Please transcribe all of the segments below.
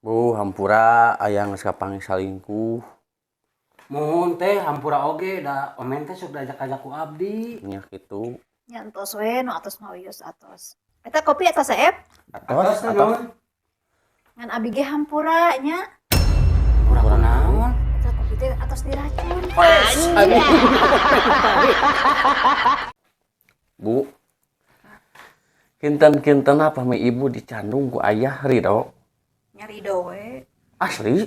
Bu, hampura aya geus kapanggih salingkuh. Mohon teh hampura oge da omen teh sok diajak-ajak ku abdi. Nya kitu. Nya entos we nu atos mah wios atos. Eta kopi eta saeb? Atos teh naon? Ngan abi ge hampura nya. Hampura naon? Eta kopi teh atos diracun. Bu. Kinten-kinten apa mi ibu dicandung ku ayah Ridho? Nyari doe. Asli?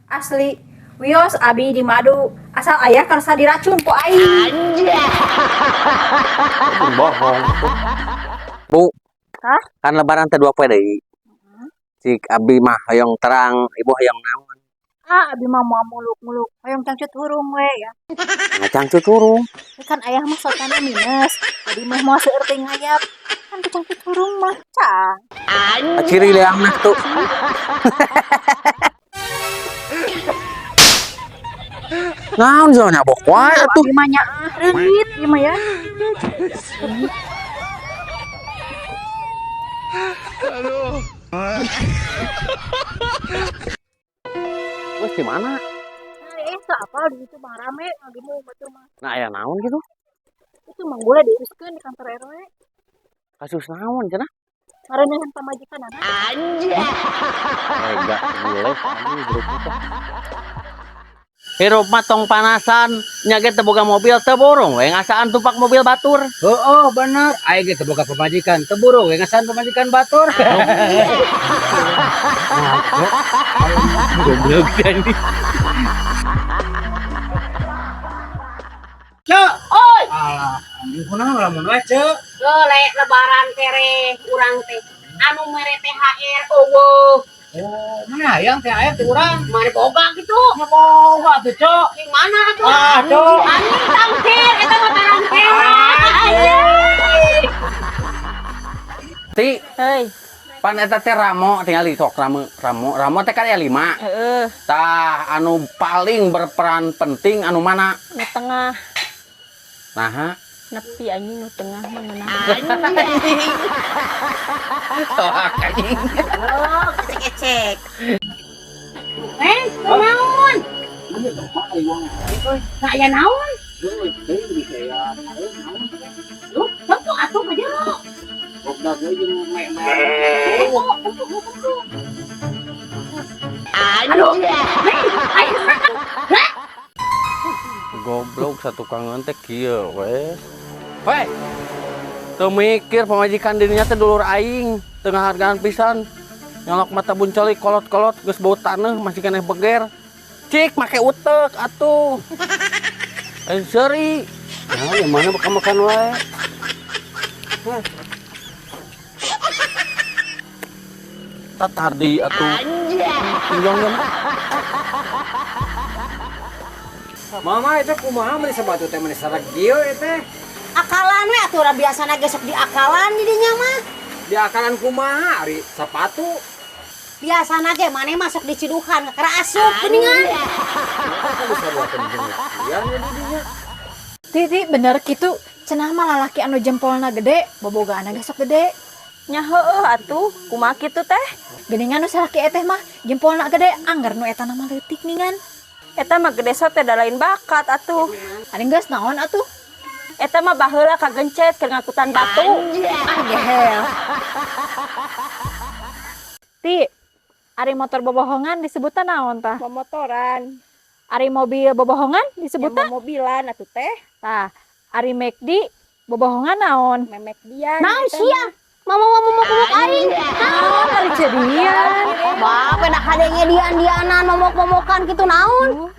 Asli. Wios abi di madu asal ayah karsa diracun ku aing. Bohong. Bu. Hah? Kan lebaran teh 2 poe deui. Cik abi mah hoyong terang, ibu hoyong naon? Ah, abi mah moal muluk-muluk. Hoyong cangcut hurung we ya. Ngacangcut urung. Kan ayah mah sotana minus. Jadi mah moal seueur teh ngayap. Kan cangcut hurung mah cang. Ciri leangna tuh. Naon zona nyabok wae atuh. Abi mah nya reungit ieu mah ya. Wes di mana? Eta apa di situ Bang rame lagi mau batur mah. Nah, aya naon gitu? Itu Mang boleh diuruskeun di kantor RW. Kasus naon cenah? Ngarenehan pamajikan anak. Enggak boleh anjing grup itu. Hirup mah tong panasan, nya ge teu boga mobil teu burung we ngasaan tumpak mobil batur. Heeh, bener. Aya ge teu boga pamajikan, teu buru we ngasan pamajikan batur. Goblok kan. Cek. Oi, Alah, anjing kunaon lamun we, Cek? le lebaran tere urang teh anu mere THR eueuh. Oh, mana hayang teh aya teh urang? Mari boga gitu. Nya boga tuh, Cek. Di mana tuh? Aduh. Anjing tangkir, eta mah tarangkir. Ti, Hei, pan eta teh Ramo tinggal di sok Ramo teh kan aya 5. heeh, Tah anu paling berperan penting anu mana? nu tengah, Nah, nepi anjing nu tengah mah ngeunah. toak anjing. Oh, kecek-kecek. Naon? Nah, ya naon? Lu, tentu atuh aja lo. Aduh, Goblok satu kangen teh kieu we. Hei. Teu mikir pamajikan dirinya teh dulur aing, teu ngahargaan pisan. Nyolok mata buncoli kolot-kolot geus bau taneuh masih keneh beger. Cik make utek atuh. Seri. Nah, yang mana makan wae? Tadi atuh. Tinjongnya mah. Mama itu kumaha meuli sabatu teh meuli sarag dieu teh. akalan we atuh urang biasana gesok di akalan di dinya mah. Di akalan kumaha ari sepatu. Biasana ge maneh masuk di ciduhan kera asup geuningan. Bisa buatan jengian ya didinya. Titi bener kitu cenah mah lalaki anu jempolna gede, bobogaana ge sok gede. Nya heueuh atuh, kumaha kitu teh? Geuningan nu salaki eteh mah jempolna gede, anggar nu eta mah leutik ningan. Eta mah gede so teh da lain bakat atuh. Ari geus naon atuh? Eta mah baheula kagencet keur ngakutan batu. Ah gehel. Ti, ari motor bobohongan disebutna naon tah? Momotoran, Ari mobil bobohongan disebutna? mobilan atuh teh, Tah, ari McD bobohongan naon? memek dian. Naon sia? Mama momok aing. Naon ari jadian? Bah, peda kadenge dian-dianan momok-momokan gitu naon?